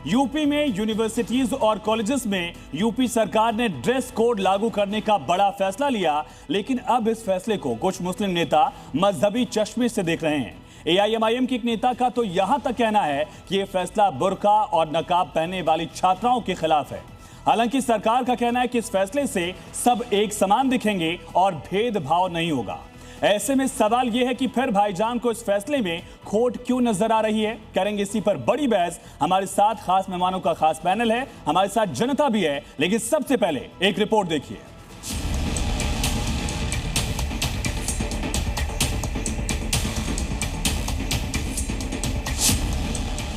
UP में universities और colleges में यूपी सरकार ने ड्रेस कोड लागू करने का बड़ा फैसला लिया, लेकिन अब इस फैसले को कुछ मुस्लिम नेता मजहबी चश्मे से देख रहे हैं। एआईएमआईएम के एक नेता का तो यहां तक कहना है कि यह फैसला बुर्का और नकाब पहनने वाली छात्राओं के खिलाफ है। हालांकि सरकार का कहना है कि इस फैसले से सब एक समान दिखेंगे और भेदभाव नहीं होगा। ऐसे में सवाल यह है कि फिर भाईजान को इस फैसले में खोट क्यों नजर आ रही है। करेंगे इसी पर बड़ी बहस। हमारे साथ खास मेहमानों का खास पैनल है, हमारे साथ जनता भी है, लेकिन सबसे पहले एक रिपोर्ट देखिए।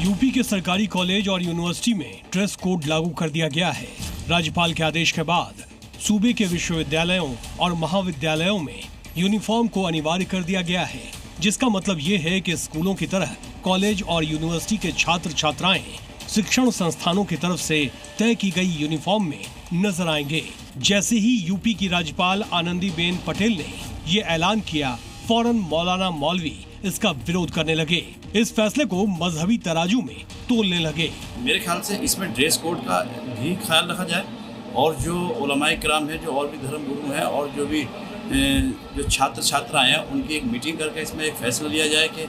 यूपी के सरकारी कॉलेज और यूनिवर्सिटी में ड्रेस कोड लागू कर दिया गया है। राज्यपाल के आदेश के बाद सूबे के विश्वविद्यालयों और महाविद्यालयों में यूनिफॉर्म को अनिवार्य कर दिया गया है, जिसका मतलब ये है कि स्कूलों की तरह कॉलेज और यूनिवर्सिटी के छात्र छात्राएं शिक्षण संस्थानों की तरफ से तय की गई यूनिफॉर्म में नजर आएंगे। जैसे ही यूपी की राज्यपाल आनंदीबेन पटेल ने ये ऐलान किया, फौरन मौलाना मौलवी इसका विरोध करने लगे। इस फैसले को मजहबी तराजू में तोलने लगे। मेरे ख्याल से इसमें ड्रेस कोड का भी ख्याल रखा जाए और जो उलमाए किराम है, जो और भी धर्म गुरु हैं और जो छात्र छात्राएं हैं, उनकी एक मीटिंग करके इसमें एक फैसला लिया जाए कि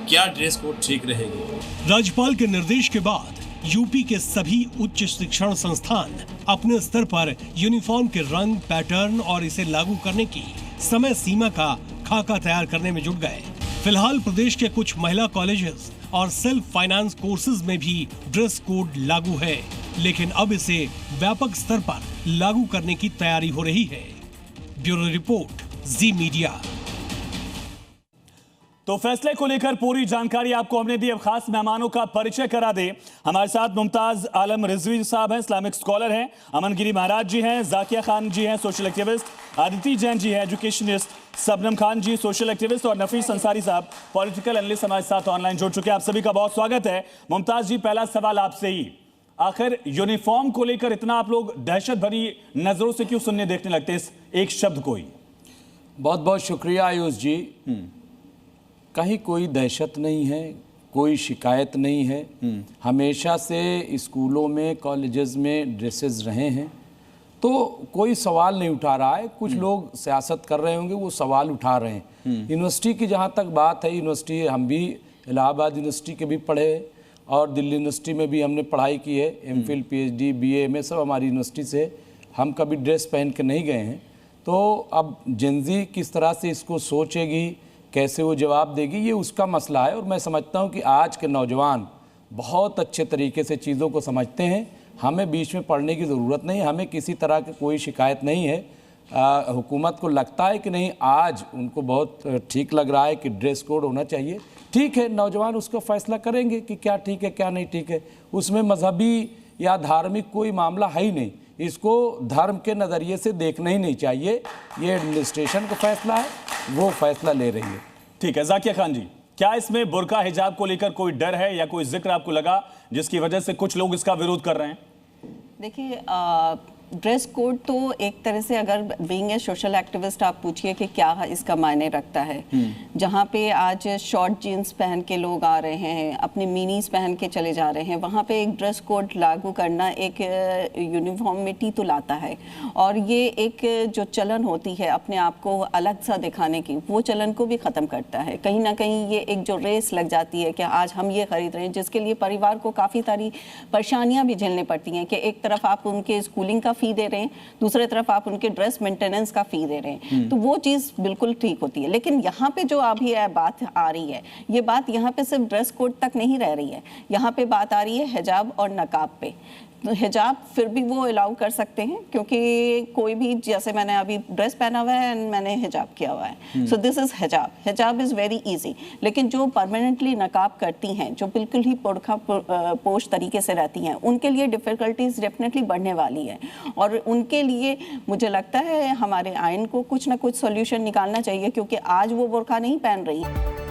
क्या ड्रेस कोड ठीक रहेगी। राज्यपाल के निर्देश के बाद यूपी के सभी उच्च शिक्षण संस्थान अपने स्तर पर यूनिफॉर्म के रंग, पैटर्न और इसे लागू करने की समय सीमा का खाका तैयार करने में जुट गए। फिलहाल प्रदेश के कुछ महिला कॉलेजेस और सेल्फ फाइनेंस कोर्सेज में भी ड्रेस कोड लागू है, लेकिन अब इसे व्यापक स्तर पर लागू करने की तैयारी हो रही है। ब्यूरो रिपोर्ट, जी मीडिया। तो फैसले को लेकर पूरी जानकारी आपको हमने दी। अब खास मेहमानों का परिचय करा दे। हमारे साथ मुमताज आलम रिजवी साहब हैं, इस्लामिक स्कॉलर हैं, अमन गिरी महाराज जी हैं, जाकिया खान जी हैं, सोशल एक्टिविस्ट, आदिति जैन जी हैं, एजुकेशनिस्ट, सबनम खान जी सोशल एक्टिविस्ट, और नफीस अंसारी साहब पॉलिटिकल एनालिस्ट हमारे साथ ऑनलाइन जुड़ चुके हैं। आप सभी का बहुत स्वागत है। मुमताज जी, पहला सवाल आपसे ही, आखिर यूनिफॉर्म को लेकर इतना आप लोग दहशत भरी नजरों से क्यों सुनने देखने लगते हैं इस एक शब्द को ही? बहुत बहुत शुक्रिया आयुष जी। कहीं कोई दहशत नहीं है, कोई शिकायत नहीं है। हमेशा से स्कूलों में, कॉलेजेस में ड्रेसेस रहे हैं, तो कोई सवाल नहीं उठा रहा है। कुछ लोग सियासत कर रहे होंगे, वो सवाल उठा रहे हैं। यूनिवर्सिटी की जहाँ तक बात है, यूनिवर्सिटी हम भी इलाहाबाद यूनिवर्सिटी के भी पढ़े और दिल्ली यूनिवर्सिटी में भी हमने पढ़ाई की है, एमफिल, पीएचडी, बीए में सब हमारी यूनिवर्सिटी से। हम कभी ड्रेस पहन के नहीं गए हैं। तो अब जेनजी किस तरह से इसको सोचेगी, कैसे वो जवाब देगी, ये उसका मसला है। और मैं समझता हूँ कि आज के नौजवान बहुत अच्छे तरीके से चीज़ों को समझते हैं। हमें बीच में पढ़ने की ज़रूरत नहीं, हमें किसी तरह की कोई शिकायत नहीं है। हुकूमत को लगता है कि नहीं, आज उनको बहुत ठीक लग रहा है कि ड्रेस कोड होना चाहिए। ठीक है, नौजवान उसको फैसला करेंगे कि क्या ठीक है क्या नहीं ठीक है। उसमें मजहबी या धार्मिक कोई मामला है ही नहीं। इसको धर्म के नज़रिए से देखना ही नहीं चाहिए। ये एडमिनिस्ट्रेशन का फैसला है, वो फैसला ले रही है। ठीक है, जाकिया खान जी, क्या इसमें बुर्का हिजाब को लेकर कोई डर है या कोई जिक्र आपको लगा जिसकी वजह से कुछ लोग इसका विरोध कर रहे हैं? देखिए, ड्रेस कोड तो एक तरह से, अगर बीइंग ए सोशल एक्टिविस्ट आप पूछिए कि क्या इसका मायने रखता है। जहाँ पे आज शॉर्ट जीन्स पहन के लोग आ रहे हैं, अपने मिनीज पहन के चले जा रहे हैं, वहाँ पे एक ड्रेस कोड लागू करना एक यूनिफॉर्मिटी तो लाता है। और ये एक जो चलन होती है अपने आप को अलग सा दिखाने की, वो चलन को भी ख़त्म करता है। कहीं ना कहीं ये एक जो रेस लग जाती है कि आज हम ये खरीद रहे हैं, जिसके लिए परिवार को काफ़ी सारी परेशानियाँ भी झेलनी पड़ती हैं कि एक तरफ आप उनके स्कूलिंग का फी दे रहे हैं, दूसरी तरफ आप उनके ड्रेस मेंटेनेंस का फी दे रहे हैं। तो वो चीज़ बिल्कुल ठीक होती है। लेकिन यहाँ पे जो अभी बात आ रही है, ये बात यहाँ पे सिर्फ ड्रेस कोड तक नहीं रह रही है। यहाँ पे बात आ रही है हिजाब और नकाब पे। तो हिजाब फिर भी वो अलाउ कर सकते हैं, क्योंकि कोई भी, जैसे मैंने अभी ड्रेस पहना हुआ है एंड मैंने हिजाब किया हुआ है, सो दिस इज हिजाब। हिजाब इज़ वेरी इजी। लेकिन जो परमानेंटली नकाब करती हैं, जो बिल्कुल ही पुरखा पोश तरीके से रहती हैं, उनके लिए डिफ़िकल्टीज डेफिनेटली बढ़ने वाली है। और उनके लिए मुझे लगता है हमारे आइन को कुछ ना कुछ सोल्यूशन निकालना चाहिए, क्योंकि आज वो बुर्का नहीं पहन रही।